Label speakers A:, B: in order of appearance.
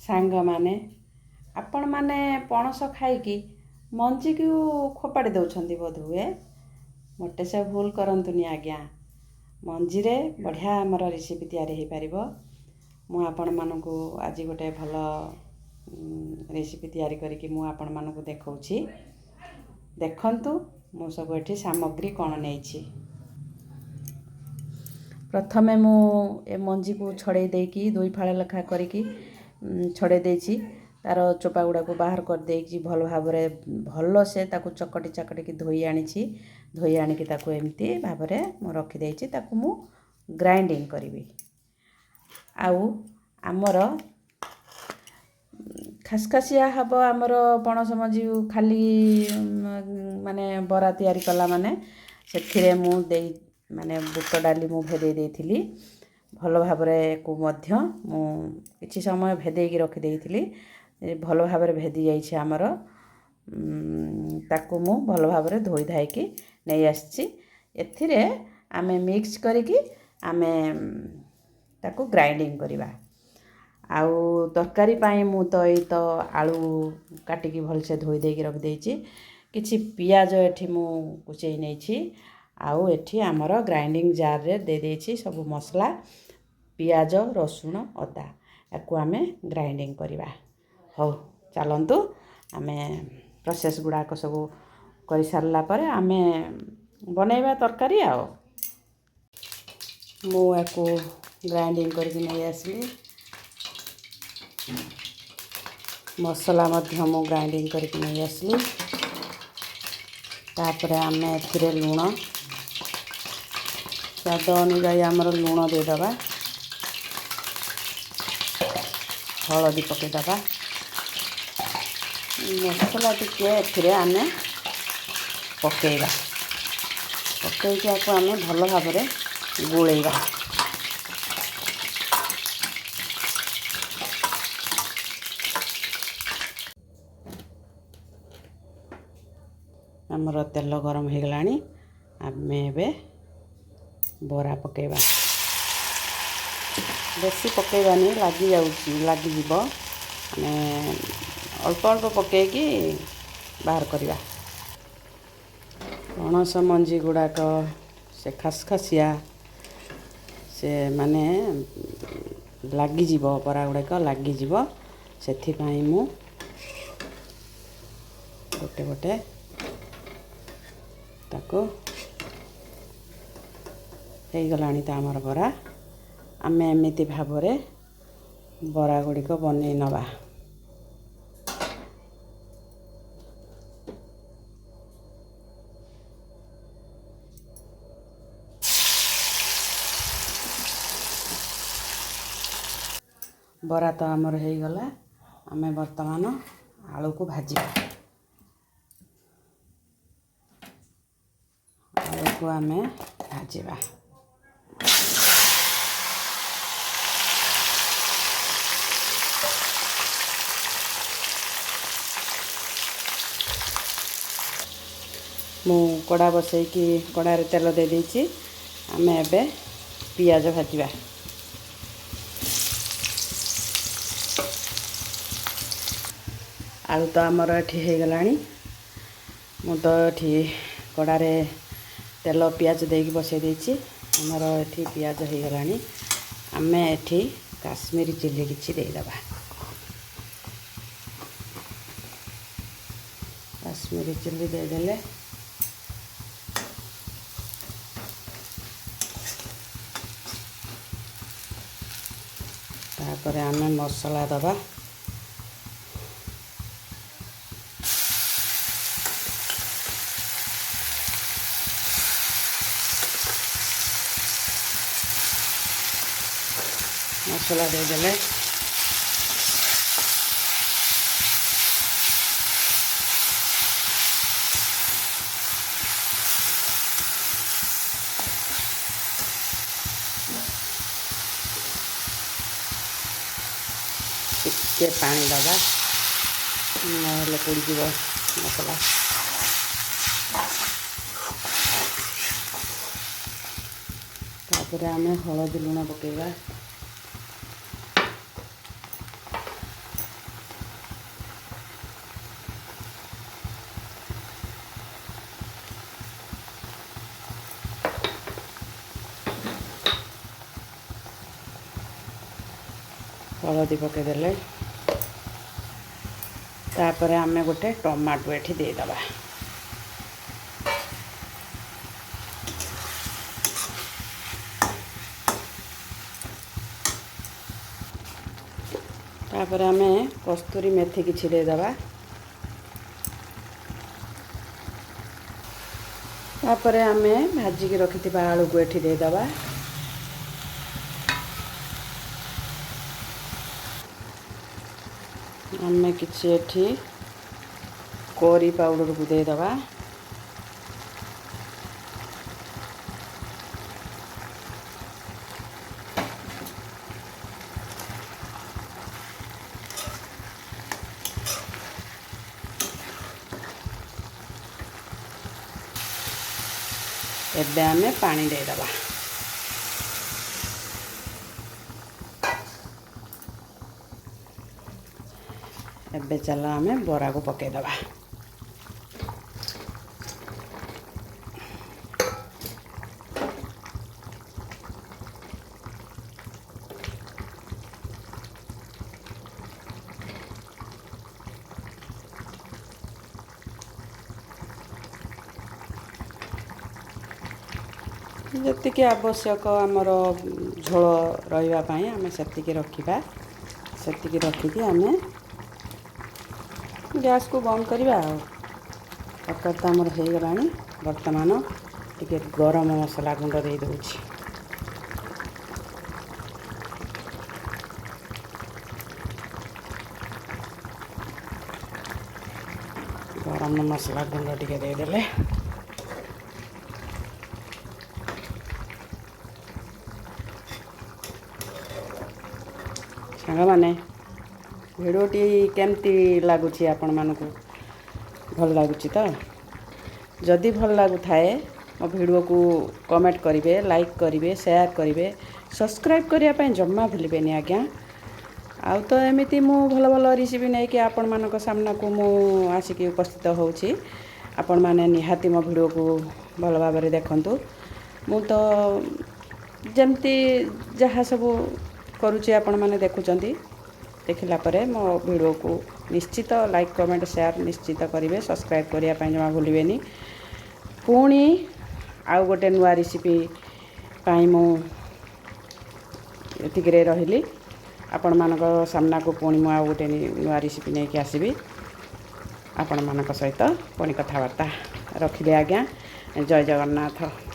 A: ସାଙ୍ଗମାନେ ଆପଣମାନେ ପଣସ ଖାଇକି ମଞ୍ଜିକୁ ଫୋପାଡ଼ି ଦେଉଛନ୍ତି ବୋଧହୁଏ। ମୋଟେ ସେ ଭୁଲ କରନ୍ତୁନି ଆଜ୍ଞା। ମଞ୍ଜିରେ ବଢ଼ିଆ ଆମର ରେସିପି ତିଆରି ହୋଇପାରିବ। ମୁଁ ଆପଣମାନଙ୍କୁ ଆଜି ଗୋଟେ ଭଲ ରେସିପି ତିଆରି କରିକି ମୁଁ ଆପଣମାନଙ୍କୁ ଦେଖାଉଛି। ଦେଖନ୍ତୁ ମୁଁ ସବୁ ଏଠି ସାମଗ୍ରୀ କ'ଣ ନେଇଛି। ପ୍ରଥମେ ମୁଁ ଏ ମଞ୍ଜିକୁ ଛଡ଼େଇ ଦେଇକି 2 ଫାଳ ଲେଖା କରିକି ଛଡ଼େଇ ଦେଇଛି। ତା'ର ଚୋପା ଗୁଡ଼ାକୁ ବାହାର କରିଦେଇକି ଭଲସେ ତାକୁ ଚକଟିକି ଧୋଇ ଆଣିଛି। ଧୋଇ ଆଣିକି ତାକୁ ଏମିତି ଭାବରେ ମୁଁ ରଖିଦେଇଛି। ତାକୁ ମୁଁ ଗ୍ରାଇଣ୍ଡିଙ୍ଗ କରିବି। ଆଉ ଆମର ଖାସଖାସିଆ ହେବ ଆମର ପଣସ ମଞ୍ଜି ଖାଲି ମାନେ ବରା ତିଆରି କଲା ମାନେ ସେଥିରେ ମୁଁ ବୁଟ ଡାଲି ମୁଁ ଭେଦେଇ ଦେଇଥିଲି। ଭଲ ଭାବରେ ମଧ୍ୟ ମୁଁ କିଛି ସମୟ ଭେଦେଇକି ରଖିଦେଇଥିଲି। ଭଲ ଭାବରେ ଭେଦି ଯାଇଛି ଆମର। ତାକୁ ମୁଁ ଭଲ ଭାବରେ ଧୋଇ ଧାଇକି ନେଇ ଆସିଛି। ଏଥିରେ ଆମେ ମିକ୍ସ କରିକି ଆମେ ତାକୁ ଗ୍ରାଇଣ୍ଡିଙ୍ଗ କରିବା। ଆଉ ତରକାରୀ ପାଇଁ ମୁଁ ଆଳୁ କାଟିକି ଭଲସେ ଧୋଇ ଦେଇକି ରଖିଦେଇଛି। କିଛି ପିଆଜ ଏଠି ମୁଁ କୁଚେଇ ନେଇଛି। ଆଉ ଏଠି ଆମର ଗ୍ରାଇଣ୍ଡିଙ୍ଗ ଜାର୍ରେ ଦେଇଦେଇଛି ସବୁ ମସଲା, ପିଆଜ, ରସୁଣ, ଅଦା। ୟାକୁ ଆମେ ଗ୍ରାଇଣ୍ଡିଙ୍ଗ କରିବା। ହଉ ଚାଲନ୍ତୁ ଆମେ ପ୍ରୋସେସ୍ ଗୁଡ଼ାକ ସବୁ କରିସାରିଲା ପରେ ଆମେ ବନେଇବା ତରକାରୀ। ଆଉ ମୁଁ ୟାକୁ ଗ୍ରାଇଣ୍ଡିଙ୍ଗ କରିକି ନେଇ ଆସିଲି। ମସଲା ମଧ୍ୟ ମୁଁ ଗ୍ରାଇଣ୍ଡିଙ୍ଗ କରିକି ନେଇ ଆସିଲି। ତାପରେ ଆମେ ଏଥିରେ ଲୁଣ ସ୍ୱାଦ ଅନୁଯାୟୀ ଆମର ଲୁଣ ଦେଇଦେବା। ହଳଦୀ ପକାଇଦେବା। ମସଲା ଟିକେ ଏଥିରେ ଆମେ ପକାଇବା। ପକାଇକି ୟାକୁ ଆମେ ଭଲ ଭାବରେ ଗୋଳେଇବା। ଆମର ତେଲ ଗରମ ହୋଇଗଲାଣି। ଆମେ ଏବେ ବରା ପକାଇବା। ବେଶୀ ପକାଇବାନି, ଲାଗିଯିବ। ଆମେ ଅଳ୍ପ ଅଳ୍ପ ପକାଇକି ବାହାର କରିବା। ପଣସ ମଞ୍ଜି ଗୁଡ଼ାକ ସେ ଖାସଖାସିଆ ଲାଗିଯିବ, ବରା ଗୁଡ଼ାକ ଲାଗିଯିବ। ସେଥିପାଇଁ ମୁଁ ଗୋଟେ ଗୋଟେ ତାକୁ ହେଇଗଲାଣି ତ ଆମର ବରା। ଆମେ ଏମିତି ଭାବରେ ବରା ଗୁଡ଼ିକ ବନେଇ ନେବା। ବରା ତ ଆମର ହେଇଗଲା। ଆମେ ବର୍ତ୍ତମାନ ଆଳୁକୁ ଭାଜିବା। ଆଳୁକୁ ଆମେ ଭାଜିବା। ମୁଁ କଡ଼ା ବସେଇକି କଡ଼ାରେ ତେଲ ଦେଇଦେଇଛି। ଆମେ ଏବେ ପିଆଜ ଭାଜିବା। ଆଳୁ ତ ଆମର ଏଠି ହେଇଗଲାଣି। ମୁଁ ତ ଏଠି କଡ଼ାରେ ତେଲ ପିଆଜ ଦେଇକି ବସେଇ ଦେଇଛି। ଆମର ଏଠି ପିଆଜ ହେଇଗଲାଣି। ଆମେ ଏଠି କାଶ୍ମୀରୀ ଚିଲି କିଛି ଦେଇଦେବା। କାଶ୍ମୀରୀ ଚିଲି ଦେଇଦେଲେ ତାପରେ ଆମେ ମସଲା ଦେବା। ମସଲା ଦେଇଦେଲେ ଟିକେ ପାଣି ଦେବା, ନହେଲେ ପୋଡ଼ିଯିବ ମସଲା। ତାପରେ ଆମେ ହଳଦୀ ଲୁଣ ପକାଇବା। हलदी पकईदेले तापर आमे गोटे टमाटो एठी देदबा तापर आमे कस्तूरी मेथी किछि देदबा तापर आमे भाजिकी रखिथिबा आलू को एठी देदबा आमे किछि एठी करी पाउडर को देदबा एबे आमे पानी देदबा एबे चलो आमे बरा को पकईदबा जतिके आवश्यक आमर झोल रही आम से रखा से रखिकी आम गैस को बंद करवा तरकारी तो आमर हो गला बर्तमान टिके गरम मसला गुंड दे दूची गरम मसला गुंड टिके देदेले सांग माने भिडियोटी केमती लगुच आपण मानक भल लगुच तो जदि भल लगु थाए मो भिडियो को कमेंट करेंगे लाइक करेंगे शेयर करेंगे सब्सक्राइब करने जम्मा भूलें आज्ञा आउ तो एमती मु भल भल रेसिपी नहीं कि आपण मानक सामना को मु आसिक उपस्थित होउछि आपण माने निहाती मो भिडियो को भल भाव में देखंतु मु तो जमती जहाँ सब करुचे आपण माने देखुचंती देखिला परे मो वीडियो को निश्चित लाइक कमेंट शेयर निश्चित करेंगे सब्सक्राइब करने जमा भूलें पुणी आउ गोटे नुआ रेसिपी पाई मु एतिकरे रहिली आपण मानक सामना को पुणी मु आउ गोटे नुआ रेसिपी नहीं आसबि आपण मानक सहित पुणी कथबार्ता रखिले आज्ञा जय जगन्नाथ।